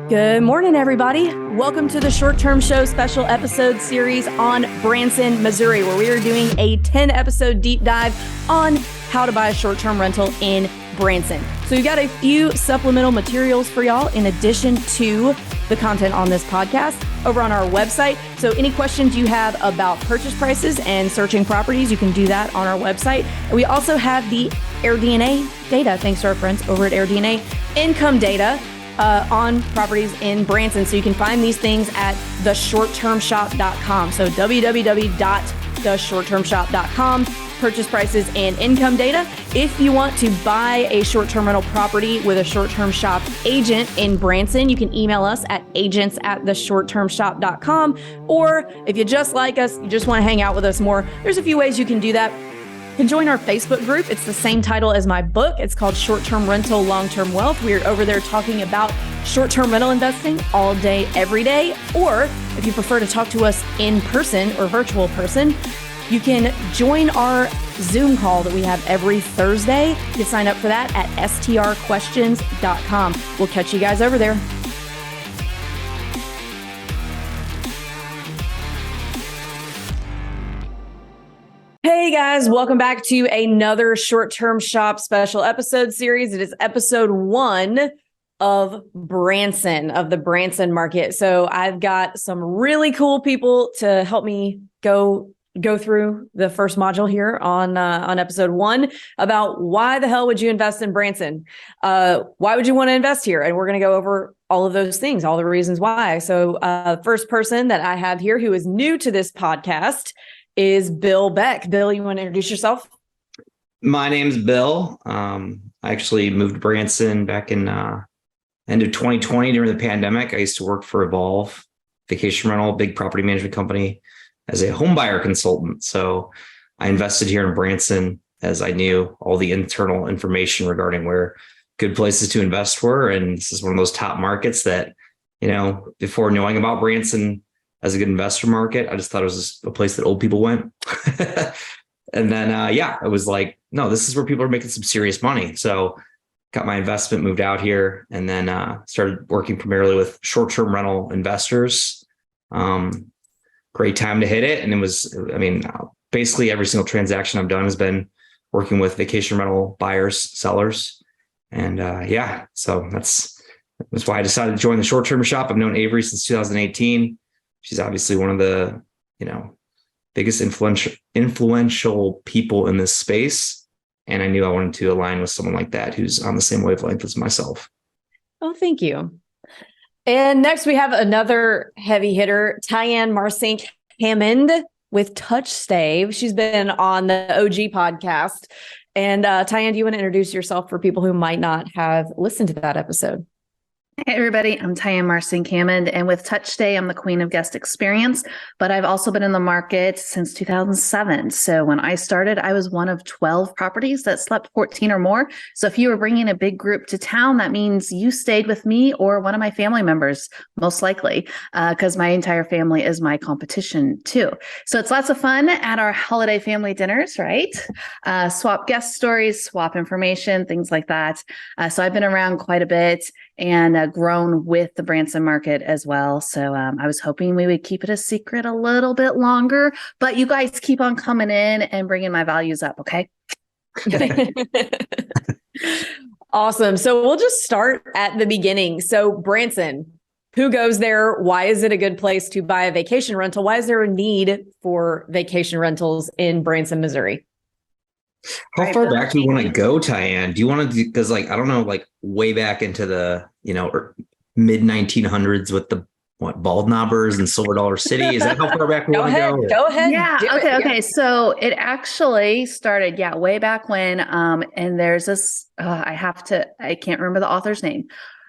Good morning, everybody. Welcome to the Short Term Show special episode series on Branson, Missouri, where we are doing a 10-episode deep dive on how to buy a short-term rental in Branson. So we've got a few supplemental materials for y'all in addition to the content on this podcast over on our website. So any questions you have about purchase prices and searching properties, you can do that on our website. And we also have the AirDNA data, thanks to our friends over at AirDNA, income data on properties in Branson. So you can find these things at theshorttermshop.com. So www.theshorttermshop.com, purchase prices and income data. If you want to buy a short-term rental property with a short-term shop agent in Branson, you can email us at agents@theshorttermshop.com. Or if you just like us, you just want to hang out with us more, there's a few ways you can do that. You can join our Facebook group. It's the same title as my book. It's called Short-Term Rental, Long-Term Wealth. We're over there talking about short-term rental investing all day, every day. Or if you prefer to talk to us in person or virtual person, you can join our Zoom call that we have every Thursday. You can sign up for that at strquestions.com. We'll catch you guys over there. Hey guys, welcome back to another Short-Term Shop special episode series. It is episode 1 of Branson, of the Branson market. So I've got some really cool people to help me go through the first module here on episode 1 about why the hell would you invest in Branson? Why would you want to invest here? And we're going to go over all of those things, all the reasons why. So first person that I have here who is new to this podcast is Bill Beck. Bill, you want to introduce yourself? My name's Bill. I actually moved to Branson back in end of 2020 during the pandemic. I used to work for Evolve Vacation Rental, big property management company, as a home buyer consultant. So I invested here in Branson as I knew all the internal information regarding where good places to invest were. And this is one of those top markets that, you know, before knowing about Branson as a good investor market, I just thought it was a place that old people went. And then, it was like, no, this is where people are making some serious money. So got my investment, moved out here, and then started working primarily with short-term rental investors. Great time to hit it. And it was, basically every single transaction I've done has been working with vacation rental buyers, sellers. And so that's why I decided to join the short-term shop. I've known Avery since 2018. She's obviously one of the, biggest influential people in this space. And I knew I wanted to align with someone like that who's on the same wavelength as myself. Oh, thank you. And next we have another heavy hitter, Tyann Marcink Hammond with Touch Stave. She's been on the OG podcast. And Tyann, do you want to introduce yourself for people who might not have listened to that episode? Hey everybody, I'm Tyann Marcink Hammond, and with Touch Stay, I'm the queen of guest experience, but I've also been in the market since 2007. So when I started, I was one of 12 properties that slept 14 or more. So if you were bringing a big group to town, that means you stayed with me or one of my family members, most likely, because my entire family is my competition too. So it's lots of fun at our holiday family dinners, right? Swap guest stories, swap information, things like that. So I've been around quite a bit and grown with the Branson market as well. So I was hoping we would keep it a secret a little bit longer, but you guys keep on coming in and bringing my values up, okay? Awesome. So we'll just start at the beginning. So Branson, who goes there? Why is it a good place to buy a vacation rental? Why is there a need for vacation rentals in Branson, Missouri? How far back do you want to go, Tyann? Do you want to do, because I don't know, way back into the, mid 1900s with the bald knobbers and Silver Dollar City? Is that how far back we want to go? Go ahead. Yeah. Okay. So it actually started, way back when, and there's this, I can't remember the author's name.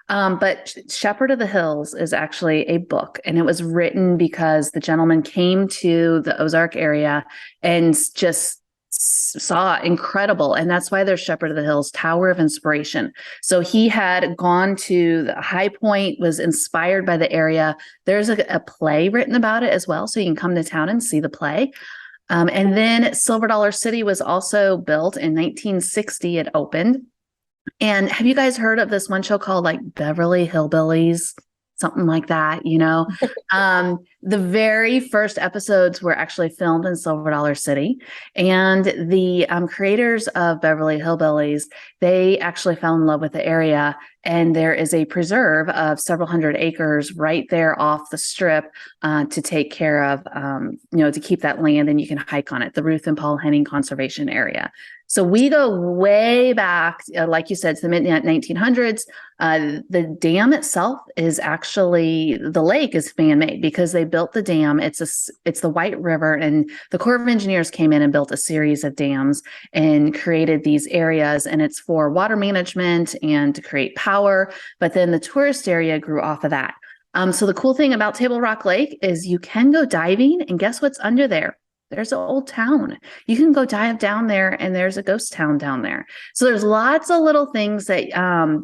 But Shepherd of the Hills is actually a book, and it was written because the gentleman came to the Ozark area and just saw incredible. And that's why there's Shepherd of the Hills, Tower of Inspiration. So he had gone to the High Point, was inspired by the area. There's a play written about it as well. So you can come to town and see the play. And then Silver Dollar City was also built in 1960. It opened. And have you guys heard of this one show called like Beverly Hillbillies? something like that, The very first episodes were actually filmed in Silver Dollar City, and the creators of Beverly Hillbillies, they actually fell in love with the area, and there is a preserve of several hundred acres right there off the strip to take care of, to keep that land, and you can hike on it, the Ruth and Paul Henning Conservation Area. So we go way back, like you said, to the mid 1900s. The dam itself is actually, the lake is fan-made because they built the dam. It's the White River, and the Corps of Engineers came in and built a series of dams and created these areas, and it's for water management and to create power. But then the tourist area grew off of that. So the cool thing about Table Rock Lake is you can go diving, and guess what's under there? There's an old town. You can go dive down there, and there's a ghost town down there. So there's lots of little things that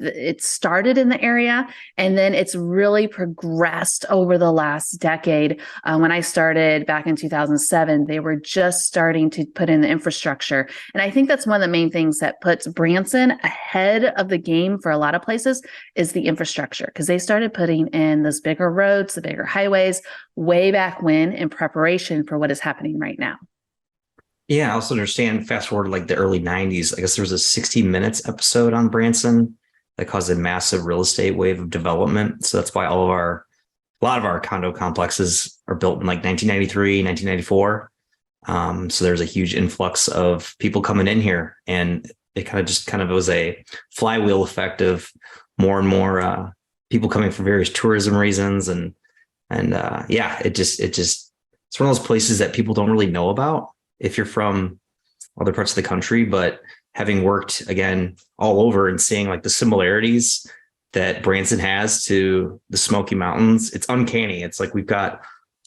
it started in the area, and then it's really progressed over the last decade. When I started back in 2007, they were just starting to put in the infrastructure. And I think that's one of the main things that puts Branson ahead of the game for a lot of places is the infrastructure, because they started putting in those bigger roads, the bigger highways way back when in preparation for what is happening right now. Yeah, I also understand, fast forward like the early 90s, I guess there was a 60 Minutes episode on Branson that caused a massive real estate wave of development. So that's why a lot of our condo complexes are built in like 1993, 1994. So there's a huge influx of people coming in here, and it kind of was a flywheel effect of more and more people coming for various tourism reasons. And it's one of those places that people don't really know about if you're from other parts of the country, but having worked again all over and seeing like the similarities that Branson has to the Smoky Mountains, it's uncanny. It's like we've got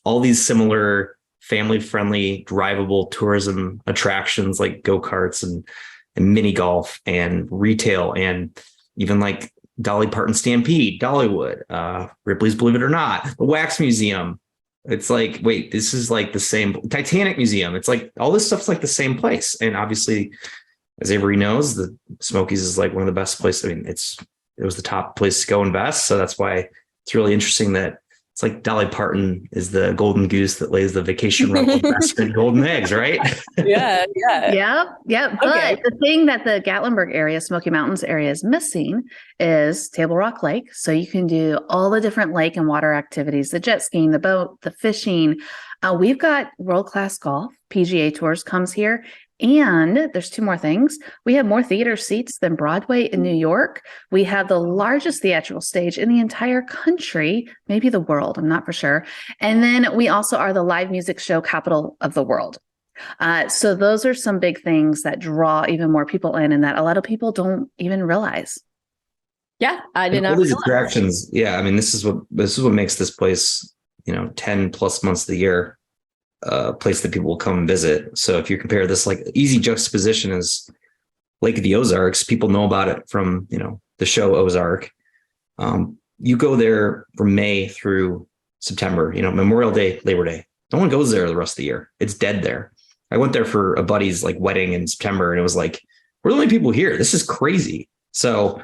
all these similar family-friendly, drivable tourism attractions like go-karts and mini golf and retail, and even like Dolly Parton Stampede, Dollywood, Ripley's Believe It or Not, the Wax Museum. It's like, wait, this is like the same Titanic Museum. It's like all this stuff's like the same place. And obviously, as Avery knows, the Smokies is like one of the best places. I mean, it was the top place to go invest. So that's why it's really interesting that it's like Dolly Parton is the golden goose that lays the vacation rental investment golden eggs, right? Yeah. Yep. But the thing that the Gatlinburg area, Smoky Mountains area is missing is Table Rock Lake. So you can do all the different lake and water activities, the jet skiing, the boat, the fishing. We've got world-class golf. PGA Tours comes here. And there's two more things. We have more theater seats than Broadway in New York. We have the largest theatrical stage in the entire country, maybe the world, I'm not for sure. And then we also are the live music show capital of the world. So those are some big things that draw even more people in, and that a lot of people don't even realize. Yeah, I did not realize. These attractions. Yeah, I mean, this is what makes this place, 10 plus months of the year, place that people will come and visit. So if you compare this, like easy juxtaposition is Lake of the Ozarks, people know about it from, the show Ozark. You go there from May through September, Memorial Day, Labor Day. No one goes there the rest of the year. It's dead there. I went there for a buddy's like wedding in September, and it was like, we're the only people here. This is crazy. So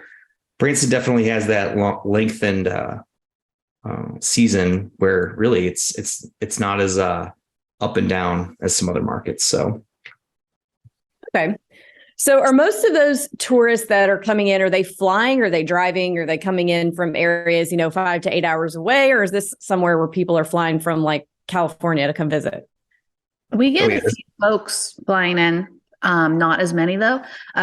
Branson definitely has that lengthened season where really it's not as up and down as some other markets. So, okay. So are most of those tourists that are coming in, are they flying, or are they driving, or are they coming in from areas, 5 to 8 hours away? Or is this somewhere where people are flying from like California to come visit? We get a few folks flying in. Not as many though.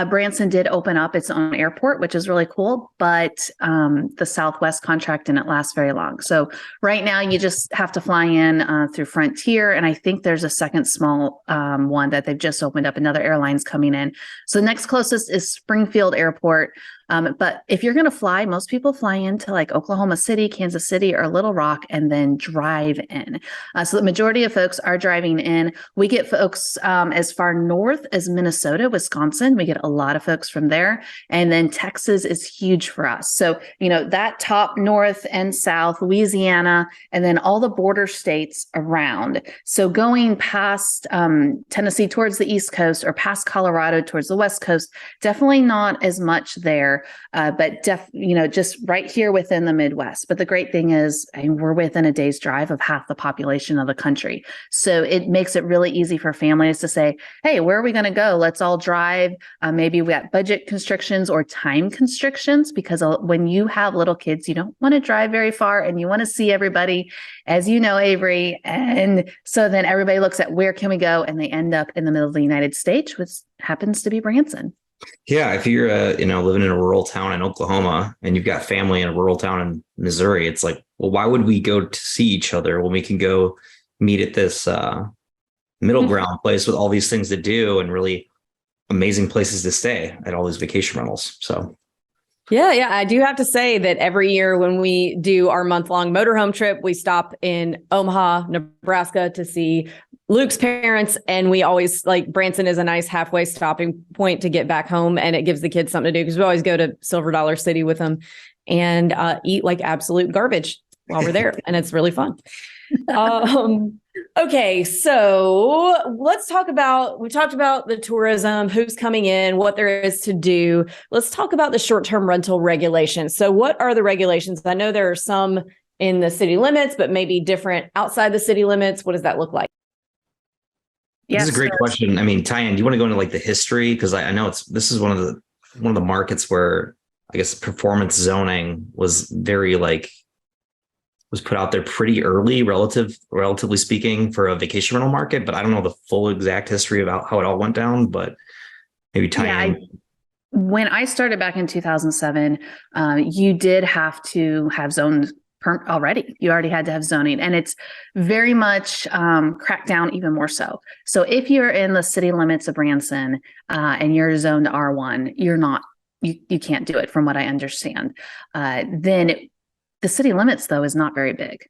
Branson did open up its own airport, which is really cool, but the Southwest contract didn't last very long. So right now you just have to fly in through Frontier. And I think there's a second small one that they've just opened up. Another airline's coming in. So the next closest is Springfield Airport. But if you're going to fly, most people fly into like Oklahoma City, Kansas City, or Little Rock, and then drive in. So the majority of folks are driving in. We get folks as far north as Minnesota, Wisconsin. We get a lot of folks from there. And then Texas is huge for us. So, that top north and south, Louisiana, and then all the border states around. So going past Tennessee towards the East Coast or past Colorado towards the West Coast, definitely not as much there, but just right here within the Midwest. But the great thing is we're within a day's drive of half the population of the country. So it makes it really easy for families to say, hey, where are we going to go? Let's all drive. Maybe we got budget constrictions or time constrictions, because when you have little kids, you don't want to drive very far and you want to see everybody, as you know, Avery. And so then everybody looks at where can we go, and they end up in the middle of the United States, which happens to be Branson. Yeah, if you're living in a rural town in Oklahoma and you've got family in a rural town in Missouri, it's like, well, why would we go to see each other when we can go meet at this middle ground place with all these things to do and really amazing places to stay at all these vacation rentals? So Yeah, I do have to say that every year when we do our month-long motorhome trip, we stop in Omaha, Nebraska to see Luke's parents. And we always Branson is a nice halfway stopping point to get back home. And it gives the kids something to do, because we always go to Silver Dollar City with them and eat absolute garbage while we're there. And it's really fun. Okay, so we talked about the tourism, who's coming in, what there is to do. Let's talk about the short-term rental regulations. So what are the regulations? I know there are some in the city limits, but maybe different outside the city limits. What does that look like? This is a great question. I mean, Tyann, do you want to go into the history? Because I know this is one of the markets where I guess performance zoning was very was put out there pretty early, relatively speaking, for a vacation rental market. But I don't know the full exact history about how it all went down. But maybe Tyann. When I started back in 2007, you did have to have zones already. You already had to have zoning, and it's very much cracked down even more so. So if you're in the city limits of Branson and you're zoned R1, you can't do it, from what I understand. The city limits, though, is not very big.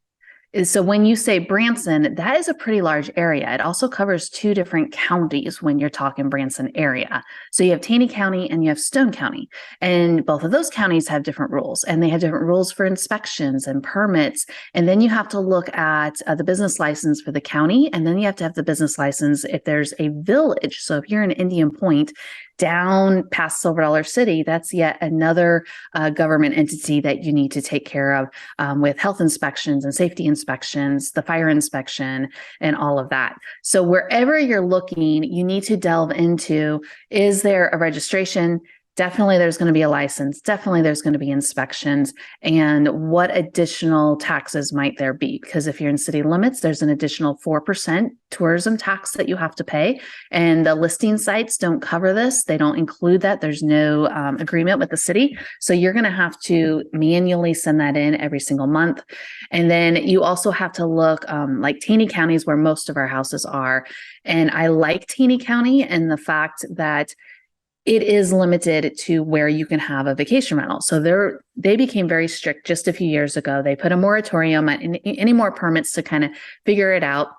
So when you say Branson, that is a pretty large area. It also covers 2 different counties when you're talking Branson area. So you have Taney County and you have Stone County. And both of those counties have different rules. And they have different rules for inspections and permits. And then you have to look at the business license for the county. And then you have to have the business license if there's a village. So if you're in Indian Point, down past Silver Dollar City, that's yet another government entity that you need to take care of with health inspections and safety inspections, the fire inspection, and all of that. So wherever you're looking, you need to delve into, is there a registration? Definitely there's going to be a license. Definitely there's going to be inspections. And what additional taxes might there be? Because if you're in city limits, there's an additional 4% tourism tax that you have to pay. And the listing sites don't cover this. They don't include that. There's no agreement with the city. So you're going to have to manually send that in every single month. And then you also have to look like Taney County is where most of our houses are. And I like Taney County and the fact that it is limited to where you can have a vacation rental. So they became very strict just a few years ago. They put a moratorium on any more permits to kind of figure it out.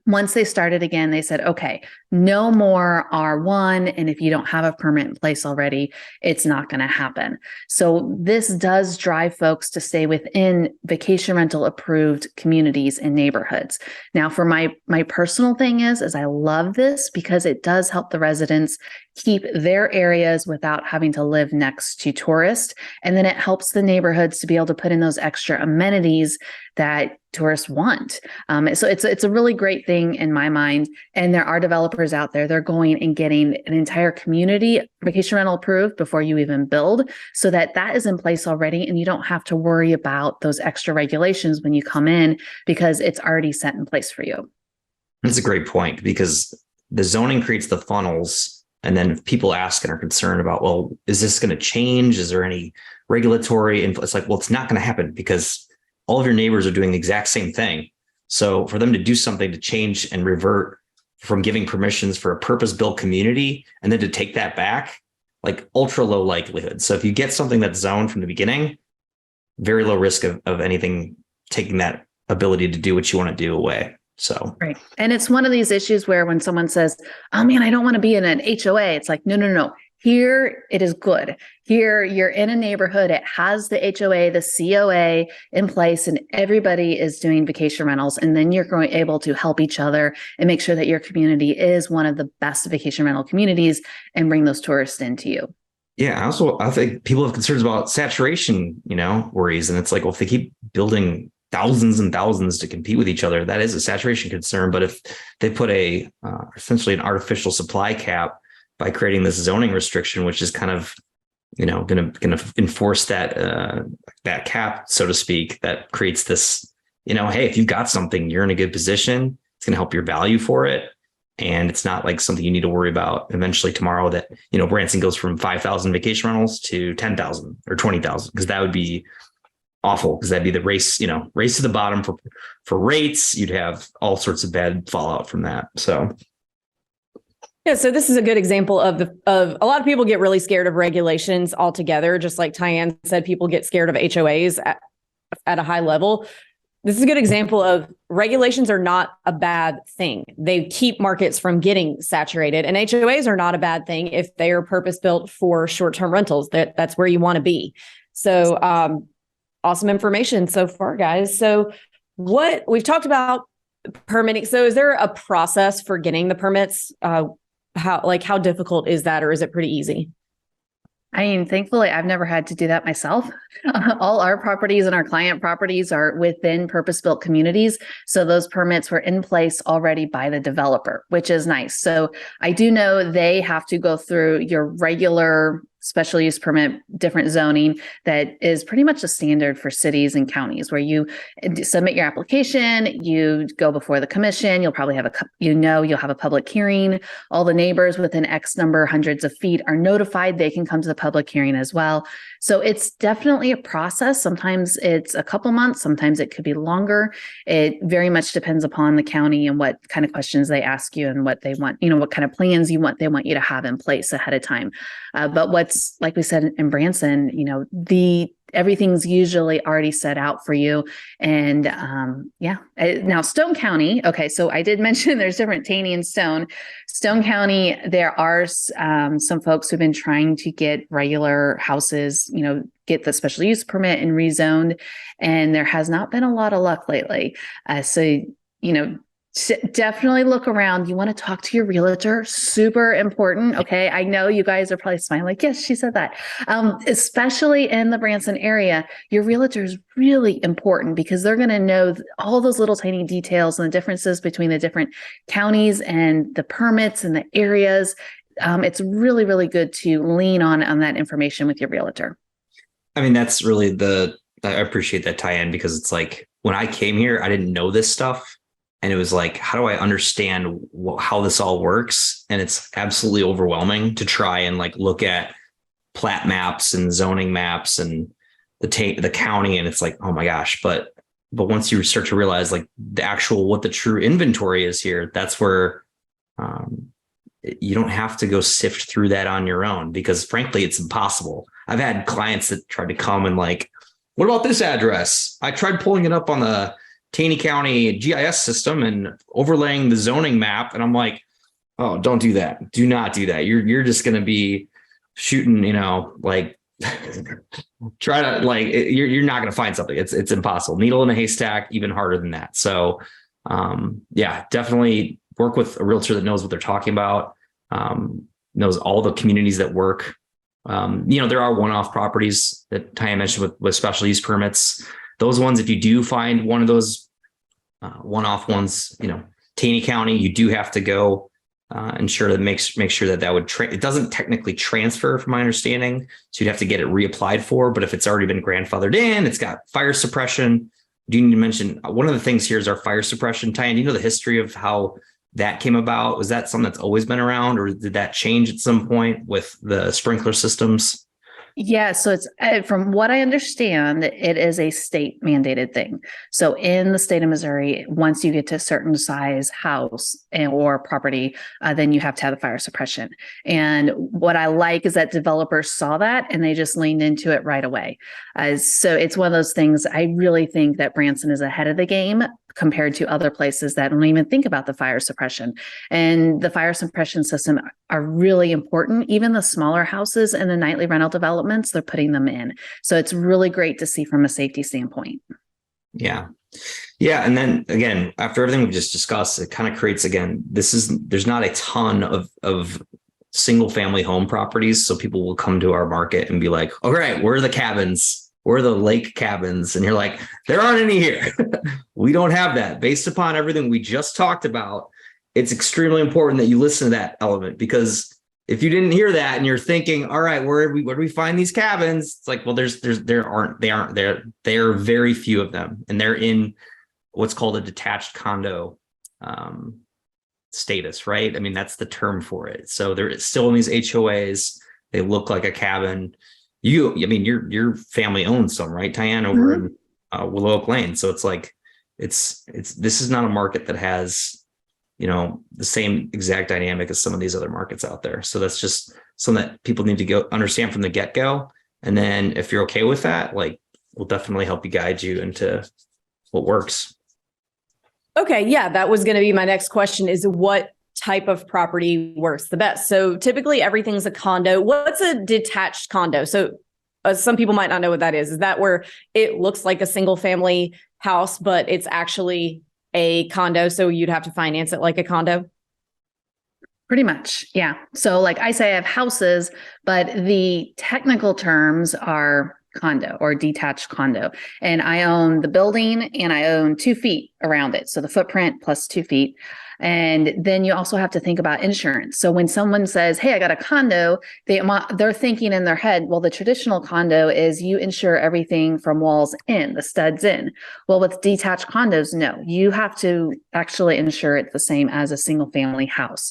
Once they started again, they said, okay, no more R1. And if you don't have a permit in place already, it's not going to happen. So this does drive folks to stay within vacation rental approved communities and neighborhoods. Now, for my personal thing is I love this because it does help the residents keep their areas without having to live next to tourists. And then it helps the neighborhoods to be able to put in those extra amenities that tourists want. So it's a really great thing in my mind. And there are developers out there, they're going and getting an entire community vacation rental approved before you even build, so that is in place already. And you don't have to worry about those extra regulations when you come in, because it's already set in place for you. That's a great point, because the zoning creates the funnels. And then if people ask and are concerned about, well, is this going to change? Is there any regulatory influence? It's like, well, it's not going to happen because all of your neighbors are doing the exact same thing. So for them to do something to change and revert from giving permissions for a purpose-built community and then to take that back, like ultra low likelihood. So if you get something that's zoned from the beginning, very low risk of anything taking that ability to do what you want to do away. So, Right. And it's one of these issues where when someone says, oh man, I don't want to be in an HOA, it's like, no, no, no. Here it is good. Here you're in a neighborhood. It has the HOA, the COA in place, and everybody is doing vacation rentals. And then you're able to help each other and make sure that your community is one of the best vacation rental communities and bring those tourists into you. yeah, I think people have concerns about saturation, worries. And it's like, well, if they keep building thousands and thousands to compete with each other, that is a saturation concern. But if they put essentially an artificial supply cap by creating this zoning restriction, which is kind of, going to enforce that cap, so to speak, that creates this, hey, if you've got something, you're in a good position. It's going to help your value for it. And it's not like something you need to worry about eventually tomorrow that, Branson goes from 5,000 vacation rentals to 10,000 or 20,000, because that would be awful, because that'd be the race to the bottom for rates. You'd have all sorts of bad fallout from that. So. Yeah, so this is a good example of a lot of people get really scared of regulations altogether. Just like Tyann said, people get scared of HOAs at a high level. This is a good example of regulations are not a bad thing. They keep markets from getting saturated, and HOAs are not a bad thing if they are purpose built for short-term rentals. That's where you want to be. So awesome information so far, guys. So what we've talked about permitting. So is there a process for getting the permits? How difficult is that, or is it pretty easy? I mean, thankfully, I've never had to do that myself. All our properties and our client properties are within purpose-built communities. So those permits were in place already by the developer, which is nice. So I do know they have to go through your regular special use permit, different zoning that is pretty much a standard for cities and counties, where you submit your application, you go before the commission, you'll probably have you'll have a public hearing. All the neighbors within X number, hundreds of feet, are notified. They can come to the public hearing as well. So it's definitely a process. Sometimes it's a couple months, sometimes it could be longer. It very much depends upon the county and what kind of questions they ask you and what they want, what kind of plans they want you to have in place ahead of time. But what's, like we said in Branson, everything's usually already set out for you. And now Stone County. Okay. So I did mention there's different Taney and Stone County. There are some folks who've been trying to get regular houses, get the special use permit and rezoned. And there has not been a lot of luck lately. Definitely look around. You want to talk to your realtor. Super important. Okay. I know you guys are probably smiling like, yes, she said that. Especially in the Branson area, your realtor is really important because they're going to know all those little tiny details and the differences between the different counties and the permits and the areas. It's really, really good to lean on that information with your realtor. I mean, that's really I appreciate that tie-in, because it's like, when I came here, I didn't know this stuff. And it was like, how do I understand how this all works? And it's absolutely overwhelming to try and look at plat maps and zoning maps and the county. And it's like, oh my gosh. But once you start to realize what the true inventory is here, that's where you don't have to go sift through that on your own, because frankly, it's impossible. I've had clients that tried to come and what about this address? I tried pulling it up on the Taney County GIS system and overlaying the zoning map. And I'm like, oh, don't do that. Do not do that. You're just going to be shooting, try to you're not going to find something. It's impossible. Needle in a haystack, even harder than that. So definitely work with a realtor that knows what they're talking about, knows all the communities that work. There are one-off properties that Tyann mentioned with special use permits. Those ones, if you do find one of those one-off ones, Taney County, you do have to go ensure that make sure that would it doesn't technically transfer, from my understanding, so you'd have to get it reapplied for. But if it's already been grandfathered in, it's got fire suppression. Do you need to mention one of the things here is our fire suppression? Tyann, do you know the history of how that came about? Was that something that's always been around, or did that change at some point with the sprinkler systems? Yeah, so it's from what I understand, it is a state mandated thing. So in the state of Missouri, once you get to a certain size house or property, then you have to have the fire suppression. And what I like is that developers saw that and they just leaned into it right away. So it's one of those things. I really think that Branson is ahead of the game compared to other places that don't even think about the fire suppression. And the fire suppression system are really important. Even the smaller houses and the nightly rental developments, they're putting them in. So it's really great to see from a safety standpoint. Yeah. Yeah. And then again, after everything we've just discussed, it kind of creates, again, there's not a ton of single family home properties. So people will come to our market and be like, all right, where are the cabins? Where are the lake cabins? And you're like, there aren't any here. We don't have that. Based upon everything we just talked about, it's extremely important that you listen to that element, because if you didn't hear that and you're thinking, all right, where do we find these cabins? It's like, well, there aren't there. There are very few of them, and they're in what's called a detached condo status, right? I mean, that's the term for it. So they're still in these HOAs. They look like a cabin. Your family owns some, right, Tyann, over in Willow Oak Lane. So it's like, this is not a market that has, the same exact dynamic as some of these other markets out there. So that's just something that people need to go understand from the get-go. And then if you're okay with that, like, we'll definitely help you guide you into what works. Okay. Yeah. That was going to be my next question, is what type of property works the best? So typically everything's a condo. What's a detached condo? So some people might not know what that is. Is that where it looks like a single family house, but it's actually a condo? So you'd have to finance it like a condo? Pretty much. Yeah. So like I say, I have houses, but the technical terms are condo or detached condo. And I own the building and I own 2 feet around it. So the footprint plus 2 feet. And then you also have to think about insurance. So when someone says, hey, I got a condo, they're thinking in their head, well, the traditional condo is you insure everything from walls in, the studs in. Well, with detached condos, no, you have to actually insure it the same as a single family house.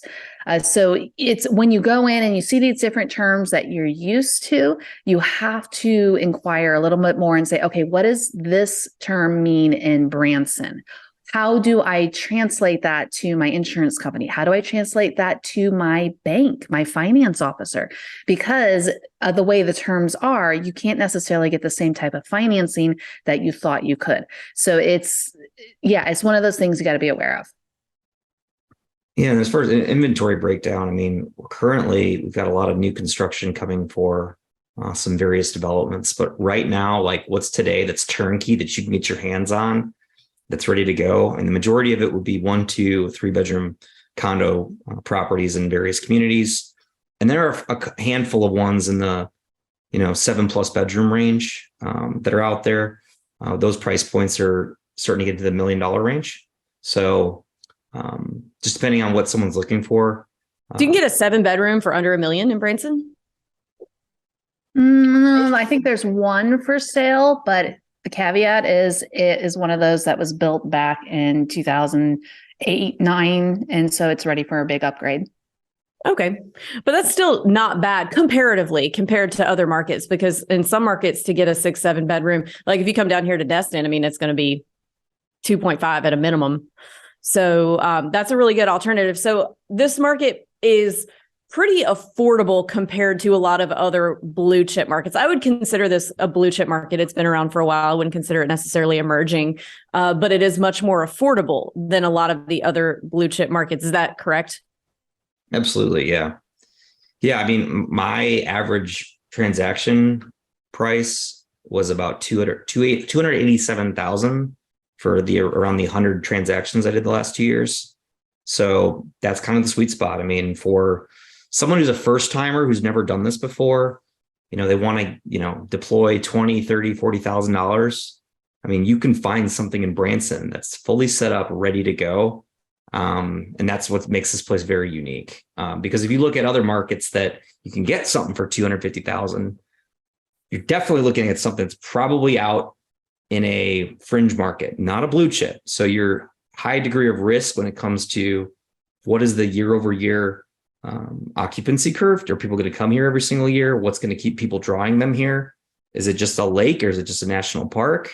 So it's when you go in and you see these different terms that you're used to, you have to inquire a little bit more and say, okay, what does this term mean in Branson? How do I translate that to my insurance company? How do I translate that to my bank, my finance officer? Because of the way the terms are, you can't necessarily get the same type of financing that you thought you could. So it's one of those things you got to be aware of. Yeah, and as far as inventory breakdown, I mean, currently we've got a lot of new construction coming for some various developments. But right now, like what's today that's turnkey that you can get your hands on, that's ready to go. And the majority of it would be 1, 2, 3 bedroom condo properties in various communities. And there are a handful of ones in the, 7+ bedroom range that are out there. Those price points are starting to get to the $1 million range. So just depending on what someone's looking for. So you can get a 7 bedroom for under $1 million in Branson? I think there's one for sale, but the caveat is it is one of those that was built back in 2008, 9. And so it's ready for a big upgrade. Okay. But that's still not bad comparatively compared to other markets, because in some markets to get a 6, 7 bedroom, like if you come down here to Destin, I mean, it's going to be 2.5 at a minimum. So that's a really good alternative. So this market is pretty affordable compared to a lot of other blue chip markets. I would consider this a blue chip market. It's been around for a while. I wouldn't consider it necessarily emerging, but it is much more affordable than a lot of the other blue chip markets. Is that correct? Absolutely. Yeah. Yeah. I mean, my average transaction price was about $287,000 for around the 100 transactions I did the last 2 years. So that's kind of the sweet spot. I mean, for someone who's a first timer who's never done this before, they want to, deploy $20,000, $30,000, $40,000. I mean, you can find something in Branson that's fully set up, ready to go. And that's what makes this place very unique. Because if you look at other markets that you can get something for $250,000, you're definitely looking at something that's probably out in a fringe market, not a blue chip. So your high degree of risk when it comes to what is the year over year occupancy curve? Are people going to come here every single year? What's going to keep people drawing them here? Is it just a lake or is it just a national park?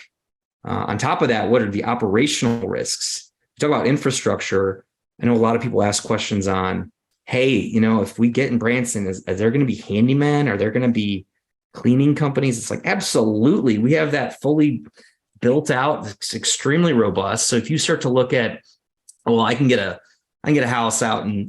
On top of that, what are the operational risks? We talk about infrastructure. I know a lot of people ask questions on, hey, if we get in Branson, is there going to be handymen? Are there going to be cleaning companies? It's like, absolutely. We have that fully built out. It's extremely robust. So if you start to look at, well, I can get a house out in,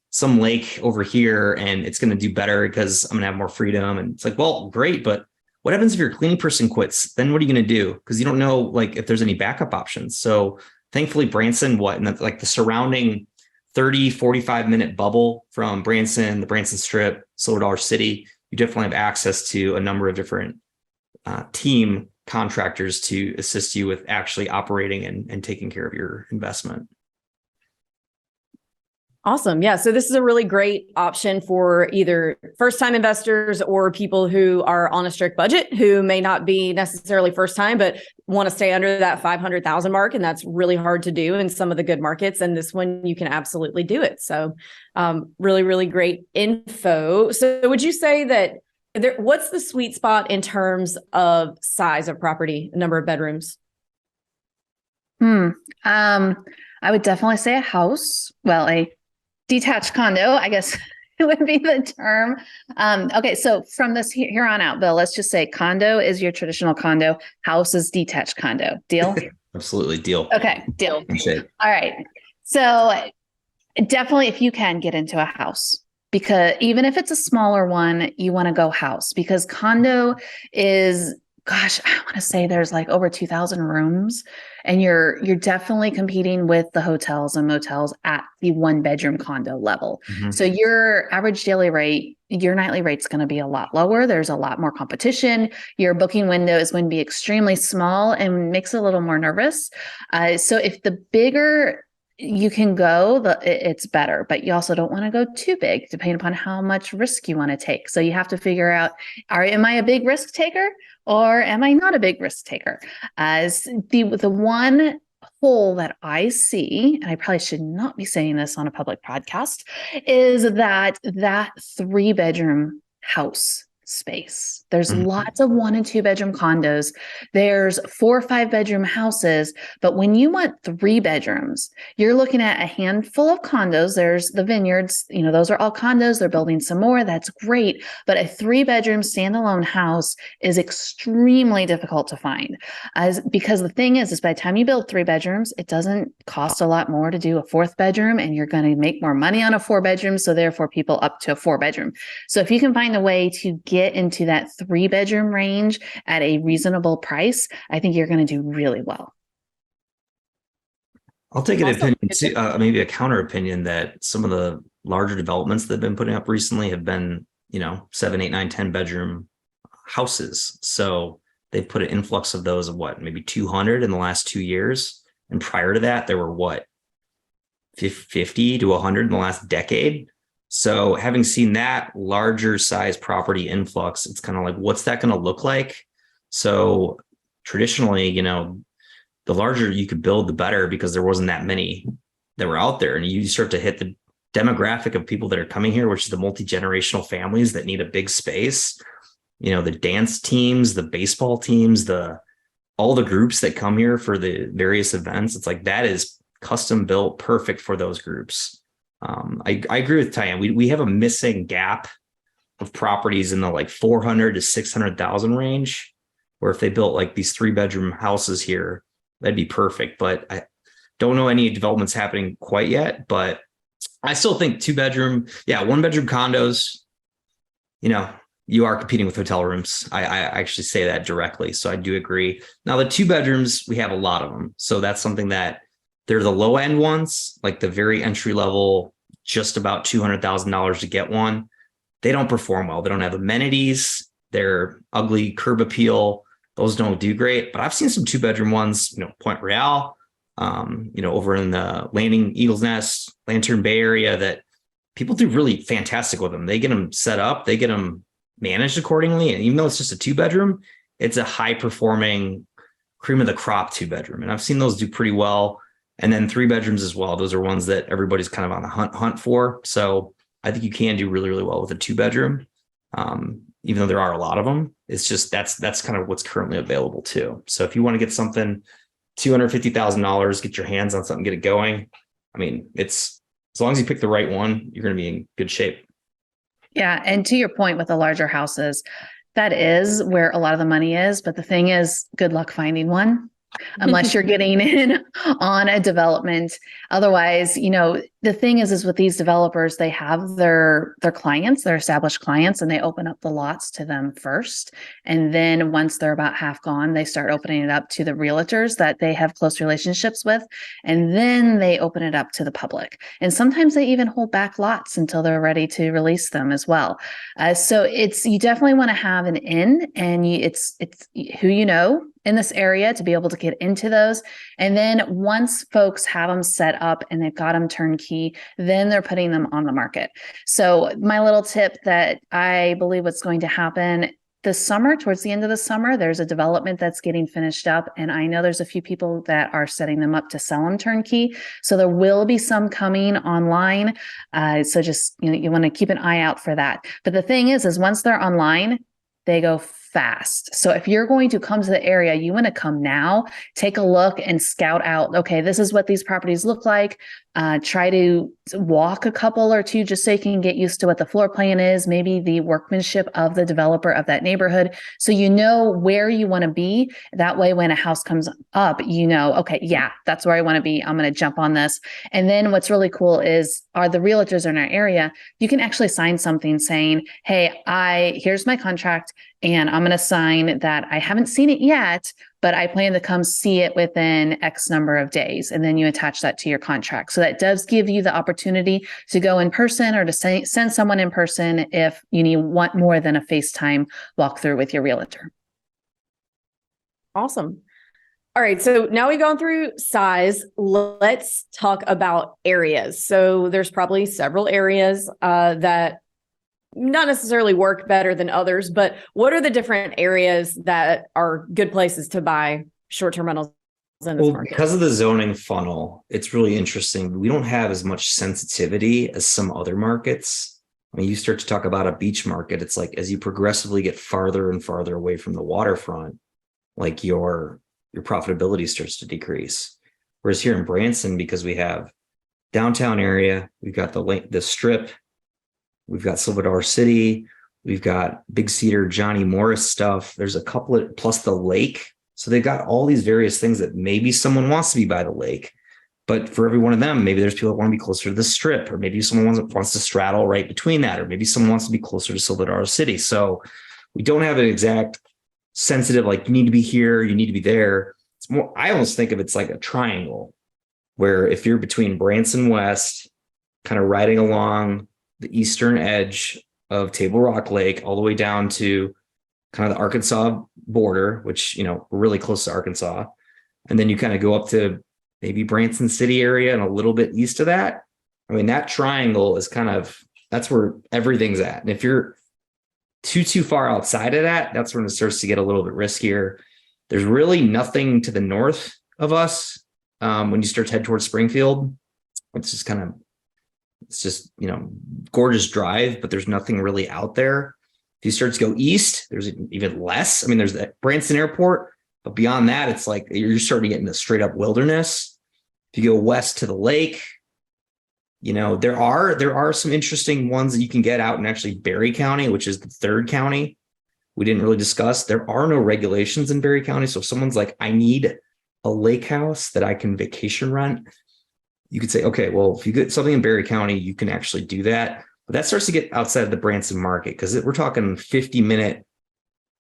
some lake over here and it's going to do better because I'm going to have more freedom. And it's like, well, great. But what happens if your cleaning person quits? Then what are you going to do? Because you don't know like if there's any backup options. So thankfully Branson, and the surrounding 30, 45-minute bubble from Branson, the Branson Strip, Silver Dollar City, you definitely have access to a number of different team contractors to assist you with actually operating and taking care of your investment. Awesome. Yeah. So this is a really great option for either first-time investors or people who are on a strict budget, who may not be necessarily first-time, but want to stay under that 500,000 mark. And that's really hard to do in some of the good markets. And this one, you can absolutely do it. So really, really great info. So would you say that what's the sweet spot in terms of size of property, number of bedrooms? I would definitely say a house. Well, a detached condo, I guess it would be the term. Okay, so from this here on out, Bill, let's just say condo is your traditional condo, house is detached condo. Deal? Absolutely. Deal. Okay, deal. All right. So definitely if you can get into a house, because even if it's a smaller one, you want to go house, because condo is, gosh, I want to say there's like over 2,000 rooms, and you're definitely competing with the hotels and motels at the 1-bedroom condo level. Mm-hmm. So your average daily rate, your nightly rate's going to be a lot lower. There's a lot more competition. Your booking window is going to be extremely small and makes it a little more nervous. So if the bigger you can go, it's better, but you also don't want to go too big, depending upon how much risk you want to take. So you have to figure out, am I a big risk taker or am I not a big risk taker? The one hole that I see, and I probably should not be saying this on a public podcast, is that 3-bedroom house space. There's lots of 1 and 2 bedroom condos. There's 4 or 5 bedroom houses. But when you want 3 bedrooms, you're looking at a handful of condos. There's the vineyards, those are all condos. They're building some more. That's great. But a 3-bedroom standalone house is extremely difficult to find, because the thing is by the time you build 3 bedrooms, it doesn't cost a lot more to do a 4th bedroom, and you're going to make more money on a 4-bedroom. So therefore people up to a 4-bedroom. So if you can find a way to get into that 3-bedroom range at a reasonable price, I think you're going to do really well. I'll take an opinion too, maybe a counter opinion, that some of the larger developments that have been putting up recently have been, 7, 8, 9, 10 bedroom houses. So they've put an influx of those of maybe 200 in the last 2 years. And prior to that, there were 50 to 100 in the last decade. So having seen that larger size property influx, it's kind of like, what's that going to look like? So traditionally, the larger you could build, the better, because there wasn't that many that were out there. And you start to hit the demographic of people that are coming here, which is the multi-generational families that need a big space. The dance teams, the baseball teams, all the groups that come here for the various events. It's like, that is custom built, perfect for those groups. I agree with Tyann. We have a missing gap of properties in the 400 to 600,000 range, where if they built these 3-bedroom houses here, that'd be perfect. But I don't know any developments happening quite yet, but I still think 2-bedroom, 1-bedroom condos, you are competing with hotel rooms. I actually say that directly. So I do agree. Now the 2 bedrooms, we have a lot of them. So that's something that they're the low end ones, like the very entry level, just about $200,000 to get one. They don't perform well. They don't have amenities. They're ugly, curb appeal. Those don't do great. But I've seen some 2-bedroom ones, Point Royale, over in the Landing, Eagles Nest, Lantern Bay area, that people do really fantastic with them. They get them set up, they get them managed accordingly. And even though it's just a 2-bedroom, it's a high performing cream of the crop 2-bedroom. And I've seen those do pretty well. And then 3 bedrooms as well. Those are ones that everybody's kind of on the hunt for. So I think you can do really, really well with a 2-bedroom, even though there are a lot of them. It's just that's kind of what's currently available too. So if you want to get something $250,000, get your hands on something, get it going. I mean, it's as long as you pick the right one, you're going to be in good shape. Yeah. And to your point with the larger houses, That is where a lot of the money is. But the thing is, good luck finding one unless you're getting in on a development. Otherwise, the thing is with these developers, they have their clients, their established clients, and they open up the lots to them first. And then once they're about half gone, they start opening it up to the realtors that they have close relationships with. And then they open it up to the public. And sometimes they even hold back lots until they're ready to release them as well. So you definitely want to have an in, and it's who you know in this area to be able to get into those. And then once folks have them set up and they've got them turnkey, then they're putting them on the market. So my little tip that I believe what's going to happen this summer, towards the end of the summer, there's a development that's getting finished up. And I know there's a few people that are setting them up to sell them turnkey. So there will be some coming online. So just, you want to keep an eye out for that. But the thing is once they're online, they go fast. So if you're going to come to the area, you want to come now, take a look and scout out, okay, this is what these properties look like. Try to walk a couple or two just so you can get used to what the floor plan is, maybe the workmanship of the developer of that neighborhood. So you know where you want to be. That way, when a house comes up, okay, yeah, that's where I want to be. I'm going to jump on this. And then what's really cool is the realtors in our area, you can actually sign something saying, hey, here's my contract, and I'm going to sign that I haven't seen it yet, but I plan to come see it within X number of days. And then you attach that to your contract. So that does give you the opportunity to go in person or to send someone in person if you want more than a FaceTime walkthrough with your realtor. Awesome. All right. So now we've gone through size. Let's talk about areas. So there's probably several areas that not necessarily work better than others, but what are the different areas that are good places to buy short-term rentals in this market? Because of the zoning funnel, it's really interesting. We don't have as much sensitivity as some other markets. When you start to talk about a beach market, it's like as you progressively get farther and farther away from the waterfront, like your profitability starts to decrease. Whereas here in Branson, because we have downtown area, we've got the strip, we've got Silver Dollar City, we've got Big Cedar, Johnny Morris stuff. There's a couple of, plus the lake. So they've got all these various things that maybe someone wants to be by the lake, but for every one of them, maybe there's people that want to be closer to the strip, or maybe someone wants to straddle right between that, or maybe someone wants to be closer to Silver Dollar City. So we don't have an exact sensitive, like you need to be here, you need to be there. It's more, I almost think of it's like a triangle where if you're between Branson West, kind of riding along the eastern edge of Table Rock Lake, all the way down to kind of the Arkansas border, which, we're really close to Arkansas. And then you kind of go up to maybe Branson City area and a little bit east of that. I mean, that triangle is that's where everything's at. And if you're too far outside of that, that's when it starts to get a little bit riskier. There's really nothing to the north of us. When you start to head towards Springfield, it's just gorgeous drive, but there's nothing really out there. If you start to go east, there's even less. I mean, there's the Branson Airport, but beyond that, it's like you're starting to get into straight up wilderness. If you go west to the lake, there are some interesting ones that you can get out in actually Berry County, which is the third county we didn't really discuss. There are no regulations in Berry County. So if someone's like, I need a lake house that I can vacation rent, you could say, okay, well, if you get something in Berry County, you can actually do that. But that starts to get outside of the Branson market because we're talking 50-minute,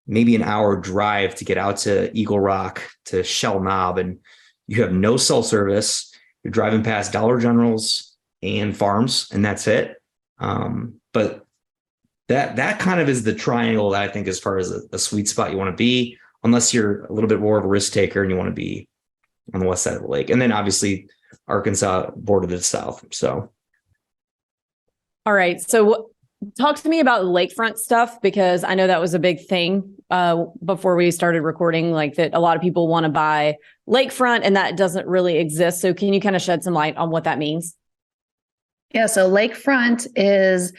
maybe an hour drive to get out to Eagle Rock, to Shell Knob, and you have no cell service. You're driving past Dollar Generals and farms, and that's it. But that kind of is the triangle that I think as far as a sweet spot you want to be, unless you're a little bit more of a risk taker and you want to be on the west side of the lake. And then obviously Arkansas border to the south. So. All right. So talk to me about lakefront stuff, because I know that was a big thing before we started recording, like that a lot of people want to buy lakefront and that doesn't really exist. So can you kind of shed some light on what that means? Yeah. So lakefront is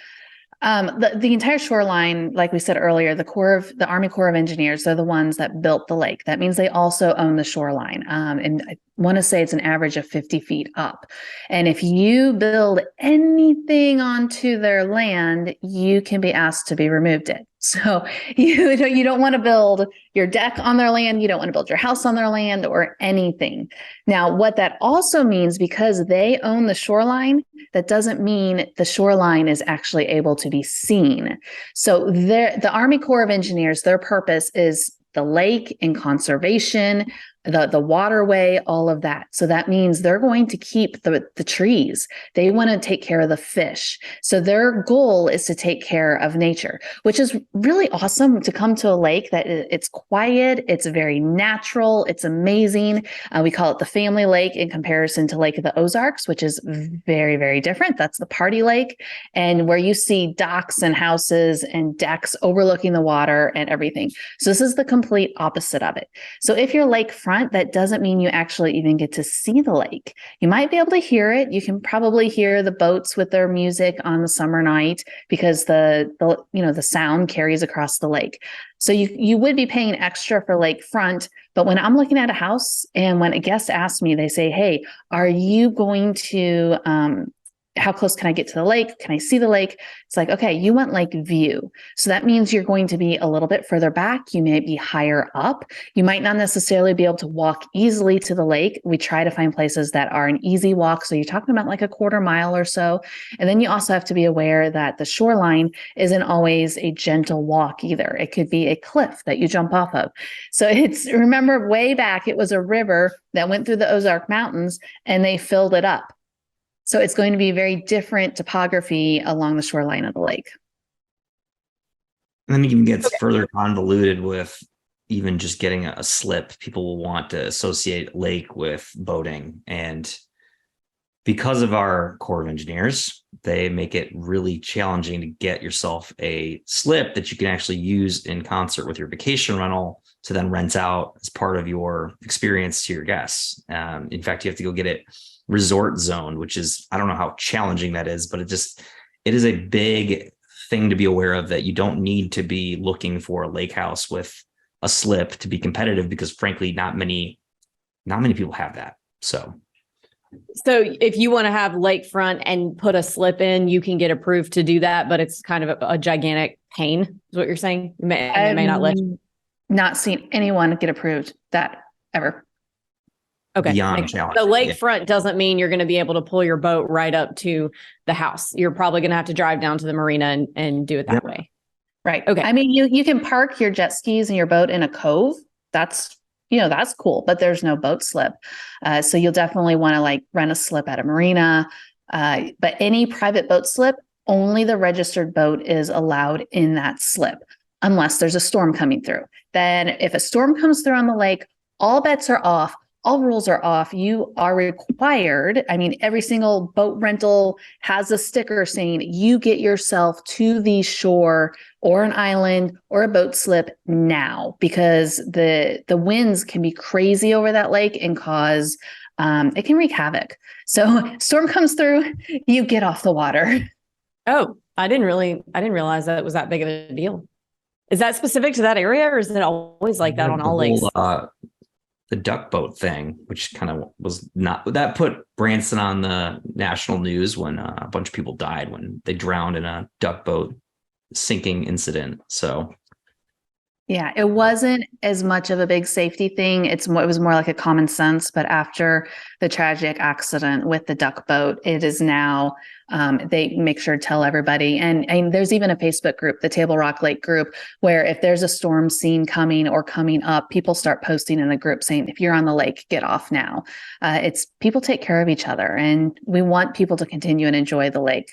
the entire shoreline, like we said earlier, the Army Corps of Engineers, they're the ones that built the lake. That means they also own the shoreline. And I want to say it's an average of 50 feet up. And if you build anything onto their land, you can be asked to be removed it. So you don't want to build your deck on their land. You don't want to build your house on their land or anything. Now, what that also means, because they own the shoreline, that doesn't mean the shoreline is actually able to be seen. So the Army Corps of Engineers, their purpose is the lake and conservation, the waterway, all of that. So that means they're going to keep the trees. They want to take care of the fish. So their goal is to take care of nature, which is really awesome to come to a lake that it's quiet. It's very natural. It's amazing. We call it the family lake in comparison to Lake of the Ozarks, which is very, very different. That's the party lake, and where you see docks and houses and decks overlooking the water and everything. So this is the complete opposite of it. So if you're lakefront, that doesn't mean you actually even get to see the lake. You might be able to hear it. You can probably hear the boats with their music on the summer night because the sound carries across the lake. So you would be paying extra for lakefront. But when I'm looking at a house and when a guest asks me, they say, "Hey, are you going to how close can I get to the lake? Can I see the lake?" It's like, okay, you want lake view. So that means you're going to be a little bit further back. You may be higher up. You might not necessarily be able to walk easily to the lake. We try to find places that are an easy walk. So you're talking about like a quarter mile or so. And then you also have to be aware that the shoreline isn't always a gentle walk either. It could be a cliff that you jump off of. So remember way back, it was a river that went through the Ozark Mountains and they filled it up. So it's going to be very different topography along the shoreline of the lake. And then it even gets further convoluted with even just getting a slip. People will want to associate lake with boating. And because of our Corps of Engineers, they make it really challenging to get yourself a slip that you can actually use in concert with your vacation rental to then rent out as part of your experience to your guests. In fact, you have to go get it resort zone, which is, I don't know how challenging that is, but it is a big thing to be aware of, that you don't need to be looking for a lake house with a slip to be competitive, because frankly, not many people have that. So if you want to have lakefront and put a slip in, you can get approved to do that, but it's kind of a gigantic pain, is what you're saying? They may not let you. Not seen anyone get approved that ever. Okay. Beyond challenge. The lakefront doesn't mean you're going to be able to pull your boat right up to the house. You're probably going to have to drive down to the marina and do it that way. Right. Okay. I mean, you can park your jet skis and your boat in a cove. That's cool, but there's no boat slip. So you'll definitely want to like rent a slip at a marina. But any private boat slip, only the registered boat is allowed in that slip, unless there's a storm coming through. Then if a storm comes through on the lake, all bets are off. All rules are off. You are required. I mean, every single boat rental has a sticker saying you get yourself to the shore or an island or a boat slip now, because the winds can be crazy over that lake and cause it can wreak havoc. So storm comes through, you get off the water. Oh, I didn't realize that it was that big of a deal. Is that specific to that area, or is it always like that on all lakes? The duck boat thing, which kind of was not, that put Branson on the national news when a bunch of people died when they drowned in a duck boat sinking incident. So yeah, it wasn't as much of a big safety thing. It was more like a common sense. But after the tragic accident with the duck boat, it is now, they make sure to tell everybody. And there's even a Facebook group, the Table Rock Lake group, where if there's a storm scene coming or coming up, people start posting in the group saying, if you're on the lake, get off now. It's people take care of each other, and we want people to continue and enjoy the lake.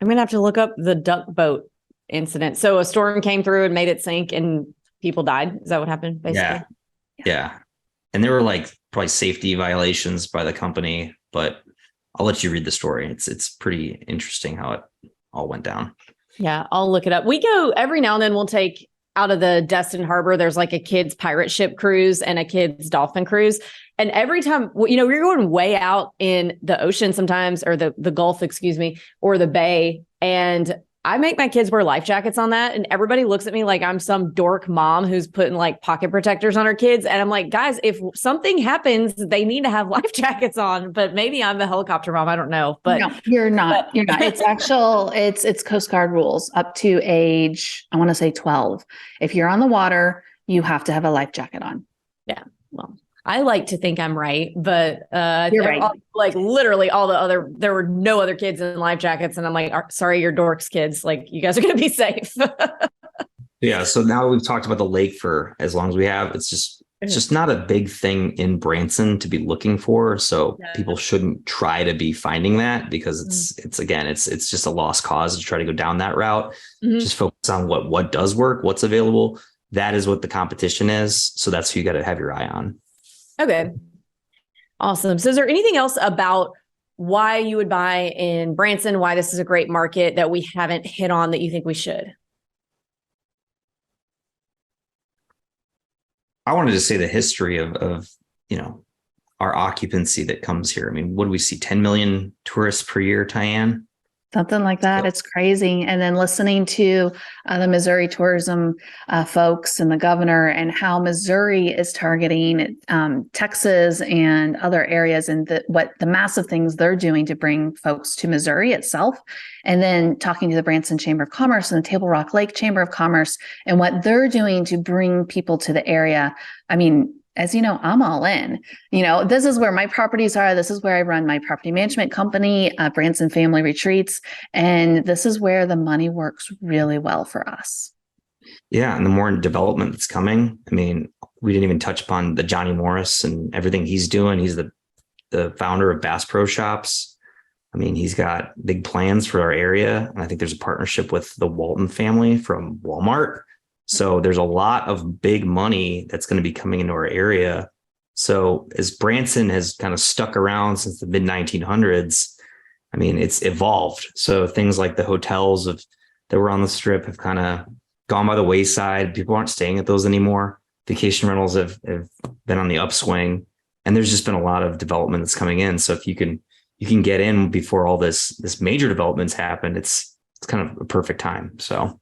I'm going to have to look up the duck boat incident. So a storm came through and made it sink and people died. Is that what happened? Basically? Yeah. And there were like probably safety violations by the company, but I'll let you read the story. It's pretty interesting how it all went down. Yeah, I'll look it up. We go every now and then, we'll take out of the Destin Harbor. There's like a kids pirate ship cruise and a kids dolphin cruise. And every time, we're going way out in the ocean sometimes, or the Gulf, excuse me, or the bay. And I make my kids wear life jackets on that, and everybody looks at me like I'm some dork mom who's putting like pocket protectors on her kids. And I'm like, guys, if something happens, they need to have life jackets on. But maybe I'm the helicopter mom. I don't know. But no, you're not. You're not. It's Coast Guard rules up to age, I want to say 12. If you're on the water, you have to have a life jacket on. Yeah. Well, I like to think I'm right, but You're right. Like literally there were no other kids in life jackets. And I'm like, sorry, you're dorks kids. Like you guys are going to be safe. Yeah. So now we've talked about the lake for as long as we have. It's just not a big thing in Branson to be looking for. So people shouldn't try to be finding that because it's just a lost cause to try to go down that route. Just focus on what does work, what's available. That is what the competition is. So that's who you got to have your eye on. Okay. Awesome. So is there anything else about why you would buy in Branson, why this is a great market that we haven't hit on that you think we should? I wanted to say the history of our occupancy that comes here. I mean, what do we see? 10 million tourists per year, Tyann? Something like that. It's crazy. And then listening to the Missouri tourism folks and the governor and how Missouri is targeting Texas and other areas and what the massive things they're doing to bring folks to Missouri itself. And then talking to the Branson Chamber of Commerce and the Table Rock Lake Chamber of Commerce and what they're doing to bring people to the area. I mean, as you know, I'm all in. This is where my properties are. This is where I run my property management company, Branson Family Retreats. And this is where the money works really well for us. Yeah. And the more development that's coming, I mean, we didn't even touch upon the Johnny Morris and everything he's doing. He's the founder of Bass Pro Shops. I mean, he's got big plans for our area. And I think there's a partnership with the Walton family from Walmart. So there's a lot of big money that's going to be coming into our area. So as Branson has kind of stuck around since the mid 1900s, I mean, it's evolved. So things like the hotels that were on the strip have kind of gone by the wayside. People aren't staying at those anymore. Vacation rentals have been on the upswing, and there's just been a lot of development that's coming in. So if you can get in before all this major developments happen, it's kind of a perfect time. So.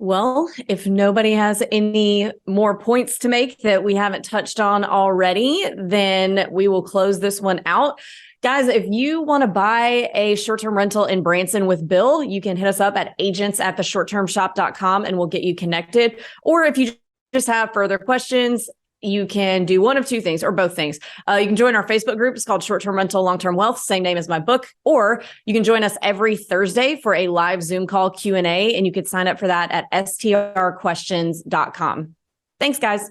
Well, if nobody has any more points to make that we haven't touched on already, then we will close this one out. Guys, if you want to buy a short-term rental in Branson with Bill, you can hit us up at agents@theshorttermshop.com and we'll get you connected. Or if you just have further questions, you can do one of two things or both things. You can join our Facebook group. It's called Short-Term Rental, Long-Term Wealth, same name as my book. Or you can join us every Thursday for a live Zoom call Q&A, and you can sign up for that at strquestions.com. Thanks, guys.